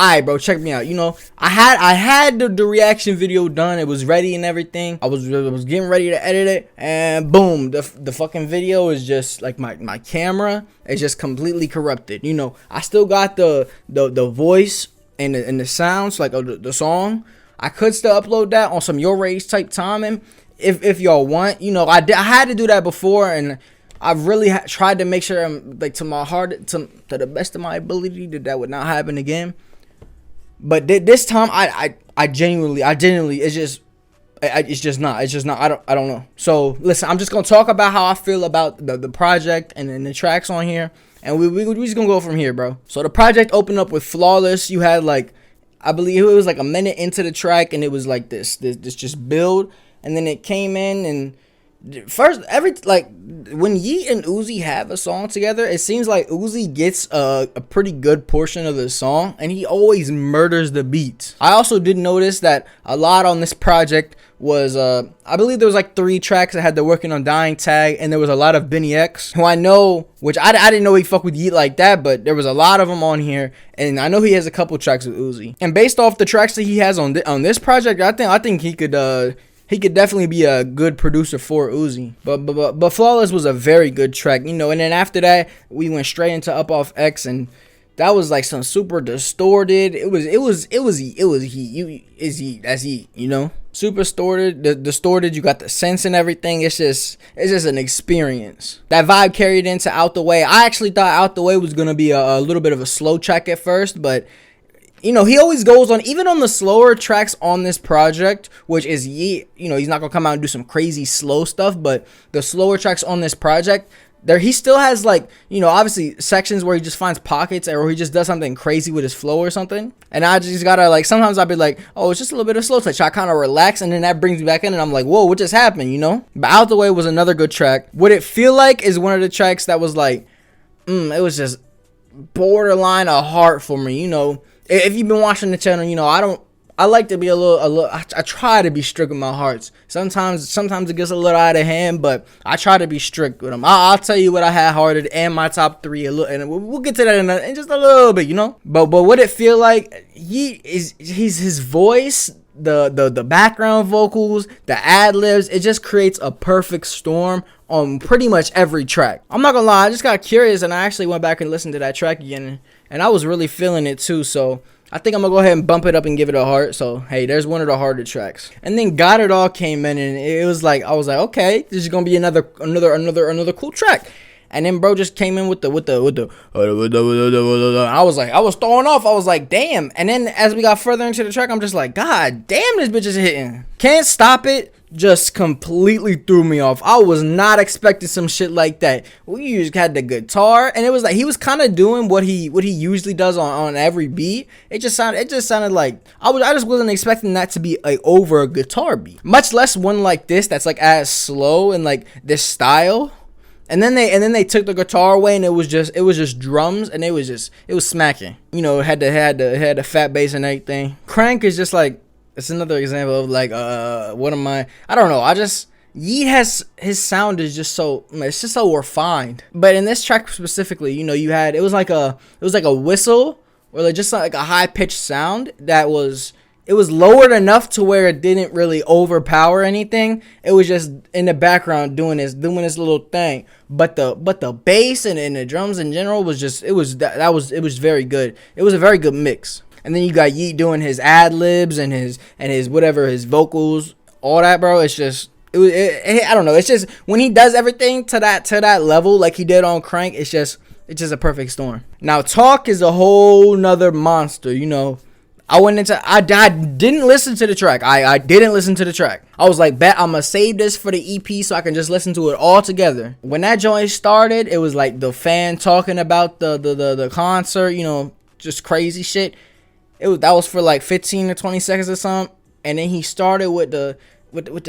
alright, bro, check me out. You know, I had the reaction video done. It was ready and everything. I was getting ready to edit it, and boom, the fucking video is just like my camera is just completely corrupted. You know, I still got the voice and the sounds like the song. I could still upload that on some Your Rage type timing if y'all want. You know, I had to do that before, and I've really tried to make sure I'm like to my heart, to the best of my ability, that would not happen again. But this time, I genuinely, it's just not. I don't know. So listen, I'm just gonna talk about how I feel about the project and then the tracks on here, and we just gonna go from here, bro. So the project opened up with Flawless. You had like, I believe it was like a minute into the track, and it was like this just build, and then it came in and. First, when Yeat and Uzi have a song together, it seems like Uzi gets a pretty good portion of the song, and he always murders the beats. I also did notice that a lot on this project was, I believe there was like 3 tracks that had the Working on Dying tag, and there was a lot of Benny X, who I know, which I didn't know he fuck with Yeat like that, but there was a lot of them on here, and I know he has a couple tracks with Uzi. And based off the tracks that he has on this project, I think he could definitely be a good producer for Uzi. But Flawless was a very good track, you know. And then after that, we went straight into Up Off X, and that was like some super distorted. It was Heat. That's Heat, you know. Super distorted. You got the sense and everything. It's just an experience. That vibe carried into Out the Way. I actually thought Out the Way was gonna be a little bit of a slow track at first, but. You know, he always goes on, even on the slower tracks on this project, which is Yeat, you know, he's not going to come out and do some crazy slow stuff, but the slower tracks on this project, he still has, like, you know, obviously sections where he just finds pockets or he just does something crazy with his flow or something. And I just got to, like, sometimes I'll be like, oh, it's just a little bit of slow touch. I kind of relax, and then that brings me back in, and I'm like, whoa, what just happened, you know? But Out the Way was another good track. What It Feel Like is one of the tracks that was, like, it was just borderline a heart for me, you know? If you've been watching the channel, you know, I like to be a little, I try to be strict with my hearts. Sometimes it gets a little out of hand, but I try to be strict with them. I'll tell you what I had hearted and my top 3 and we'll get to that in just a little bit, you know. But What It Feel Like, he's his voice, the background vocals, the ad libs, it just creates a perfect storm on pretty much every track. I'm not gonna lie, I just got curious and I actually went back and listened to that track again, and I was really feeling it too. So I think I'm gonna go ahead and bump it up and give it a heart. So hey, there's one of the harder tracks. And then Got It All came in, and it was like, I was like, okay, this is gonna be another cool track. And then bro just came in with the I was throwing off. I was like, damn. And then as we got further into the track, I'm just like, god damn, this bitch is hitting. Can't Stop It just completely threw me off. I was not expecting some shit like that. We just had the guitar, and it was like he was kind of doing what he usually does on every beat. It just sounded like I just wasn't expecting that to be like over a guitar beat, much less one like this that's like as slow and like this style. And then they took the guitar away, and it was just drums, and it was smacking. You know, it had the fat bass and everything. Crank is just like, it's another example of like I don't know. Yeat has, his sound is just so, it's just so refined. But in this track specifically, you know, it was like a whistle, or like just like a high pitched sound that was. It was lowered enough to where it didn't really overpower anything. It was just in the background doing this little thing. But the bass and the drums in general was just, it was very good. It was a very good mix. And then you got Yeat doing his ad libs and his whatever, his vocals, all that, bro. It's just, I don't know. It's just when he does everything to that level like he did on Crank, it's just a perfect storm. Now Talk is a whole nother monster, you know. I didn't listen to the track. I didn't listen to the track. I was like, bet I'm gonna save this for the EP so I can just listen to it all together. When that joint started, it was like the fan talking about the concert, you know, just crazy shit. That was for like 15 to 20 seconds or something. And then he started with the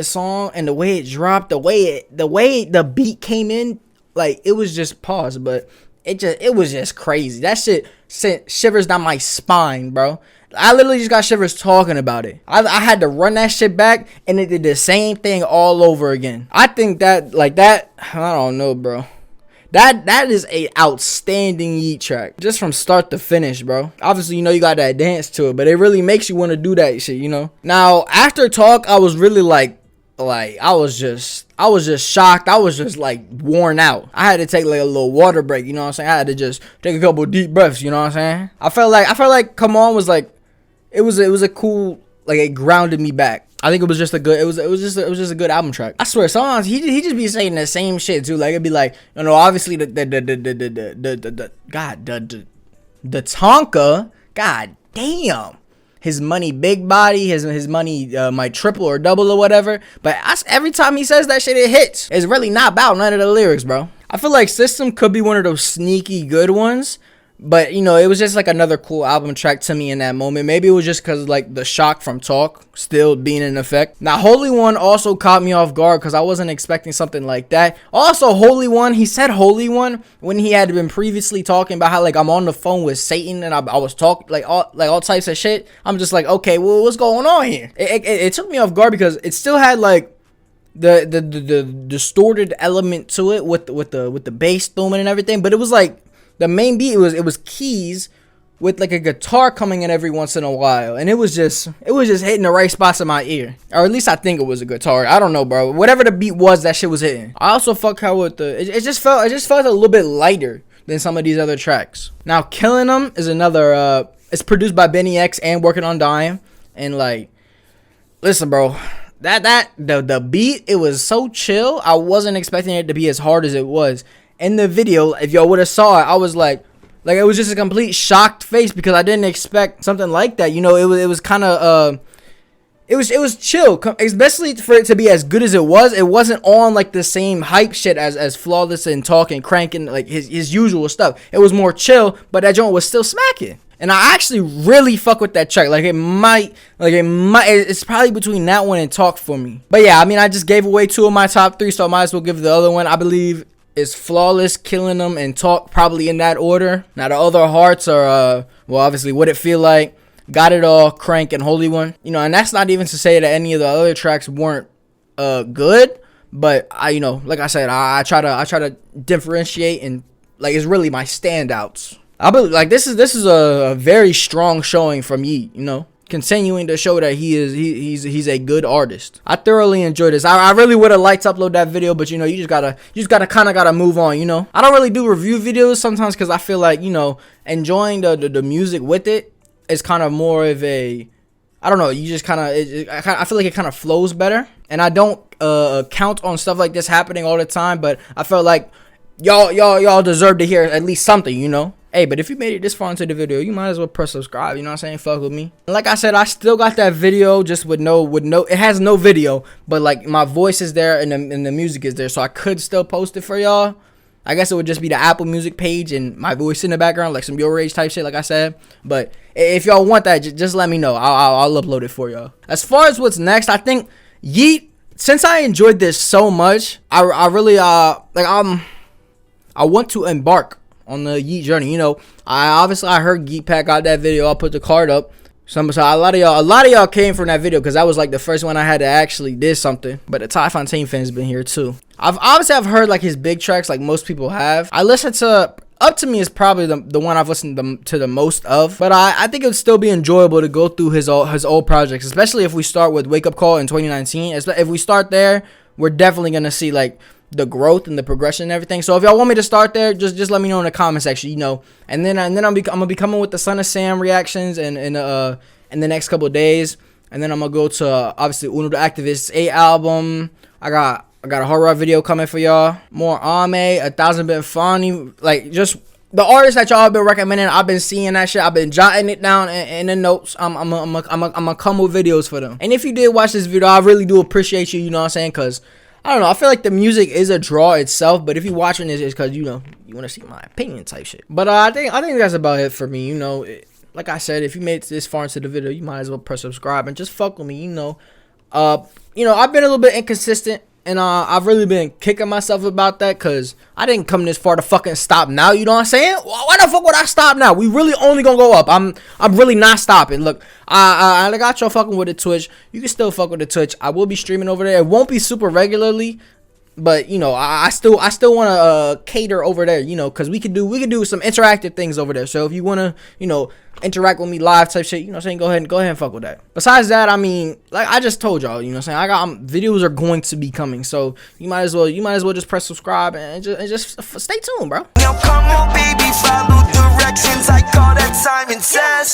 song, and the way it dropped, the way the beat came in, like it was just pause, but it was just crazy. That shit sent shivers down my spine, bro. I literally just got shivers talking about it. I had to run that shit back, and it did the same thing all over again. I think that, like that, I don't know, bro. That is a outstanding Yeat track, just from start to finish, bro. Obviously, you know, you got that dance to it, but it really makes you want to do that shit, you know. Now after Talk, I was really like I was just shocked. I was just like worn out. I had to take like a little water break, you know what I'm saying? I had to just take a couple deep breaths, you know what I'm saying? I felt like Come On was like, it was a cool, like, it grounded me back. I think it was just a good, it was just a good album track. I swear, sometimes he just be saying the same shit too. Like, it'd be like, you know, obviously the Tonka, god damn. His money big body, his money might triple or double or whatever. But every time he says that shit, it hits. It's really not about none of the lyrics, bro. I feel like System could be one of those sneaky good ones. But, you know, it was just like another cool album track to me in that moment. Maybe it was just because, like, the shock from Talk still being in effect. Now, Holy One also caught me off guard because I wasn't expecting something like that. Also, Holy One, he said Holy One when he had been previously talking about how, like, I'm on the phone with Satan and I was talking, like all types of shit. I'm just like, okay, well, what's going on here? It took me off guard because it still had, like, the distorted element to it with the bass booming and everything. But it was, like, the main beat, it was keys with like a guitar coming in every once in a while, and it was just hitting the right spots in my ear, or at least I think it was a guitar. I don't know, bro. Whatever the beat was, that shit was hitting. I also fuck how with it just felt a little bit lighter than some of these other tracks. Now, Killing Them is another. It's produced by Benny X and Working on Dying, and like, listen, bro. The beat, it was so chill. I wasn't expecting it to be as hard as it was. In the video, if y'all would have saw it, I was like it was just a complete shocked face because I didn't expect something like that. You know, it was kind of it was chill, especially for it to be as good as it was. It wasn't on like the same hype shit as Flawless and Talk and Cranking, like his usual stuff. It was more chill, but that joint was still smacking. And I actually really fuck with that track. It's probably between that one and Talk for me. But yeah, I mean, I just gave away 2 of my top 3, so I might as well give the other one. I believe is Flawless, Killing Them, and Talk, probably in that order. Now the other hearts are well, obviously What It Feel Like, Got It All, Crank, and Holy One. You know, and that's not even to say that any of the other tracks weren't good, but I, you know, like I said, I try to differentiate, and like, it's really my standouts. I believe like this is a very strong showing from Yeat, you know, continuing to show that he's a good artist. I thoroughly enjoyed this. I really would have liked to upload that video, but you know, you just gotta kind of move on, you know. I don't really do review videos sometimes because I feel like, you know, enjoying the music with it is kind of more of a, I don't know, you just kind of, I feel like it kind of flows better. And I don't count on stuff like this happening all the time, but I felt like y'all deserve to hear at least something, you know. Hey, but if you made it this far into the video, you might as well press subscribe, you know what I'm saying? Fuck with me. And like I said, I still got that video just with no, it has no video, but like my voice is there and the music is there, so I could still post it for y'all. I guess it would just be the Apple Music page and my voice in the background, like some Your Rage type shit, like I said. But if y'all want that, just let me know. I'll upload it for y'all. As far as what's next, I think Yeat, since I enjoyed this so much, I really, I want to embark on the Yeat journey. You know, I heard Yeat Pack got that video. I'll put the card up. So a lot of y'all came from that video because that was like the first one I had to actually did something. But the Ty Fontaine fans been here too. I've heard like his big tracks, like most people have. I listened to Up To Me is probably the one I've listened to the most of. But I think it would still be enjoyable to go through his old projects, especially if we start with Wake Up Call in 2019. If we start there, we're definitely gonna see like the growth and the progression and everything. So if y'all want me to start there, just let me know in the comment section, you know. And then I'm gonna be coming with the Son of Sam reactions and in the next couple of days. And then I'm gonna go to obviously Uno the Activist's 8 album. I got a horror video coming for y'all. More Ame, 1,000 Been Funny, like just the artists that y'all have been recommending. I've been seeing that shit. I've been jotting it down in the notes. I'm gonna come with videos for them. And if you did watch this video, I really do appreciate you. You know what I'm saying? Cause I don't know, I feel like the music is a draw itself, but if you're watching this, it's because, you know, you want to see my opinion type shit. But I think that's about it for me, you know. Like I said, if you made it this far into the video, you might as well press subscribe and just fuck with me, you know. You know, I've been a little bit inconsistent, and I've really been kicking myself about that because I didn't come this far to fucking stop now, you know what I'm saying? Why the fuck would I stop now? We really only gonna go up. I'm really not stopping. Look, I got y'all fucking with the Twitch. You can still fuck with the Twitch. I will be streaming over there. It won't be super regularly. But you know, I still want to cater over there, you know, because we could do some interactive things over there. So if you want to, you know, interact with me live type shit, you know what I'm saying, go ahead and fuck with that. Besides that, I mean, like I just told y'all, you know what I'm saying, I got videos are going to be coming, so you might as well just press subscribe and just stay tuned, bro. Now come on baby, follow directions, I call that Simon Says.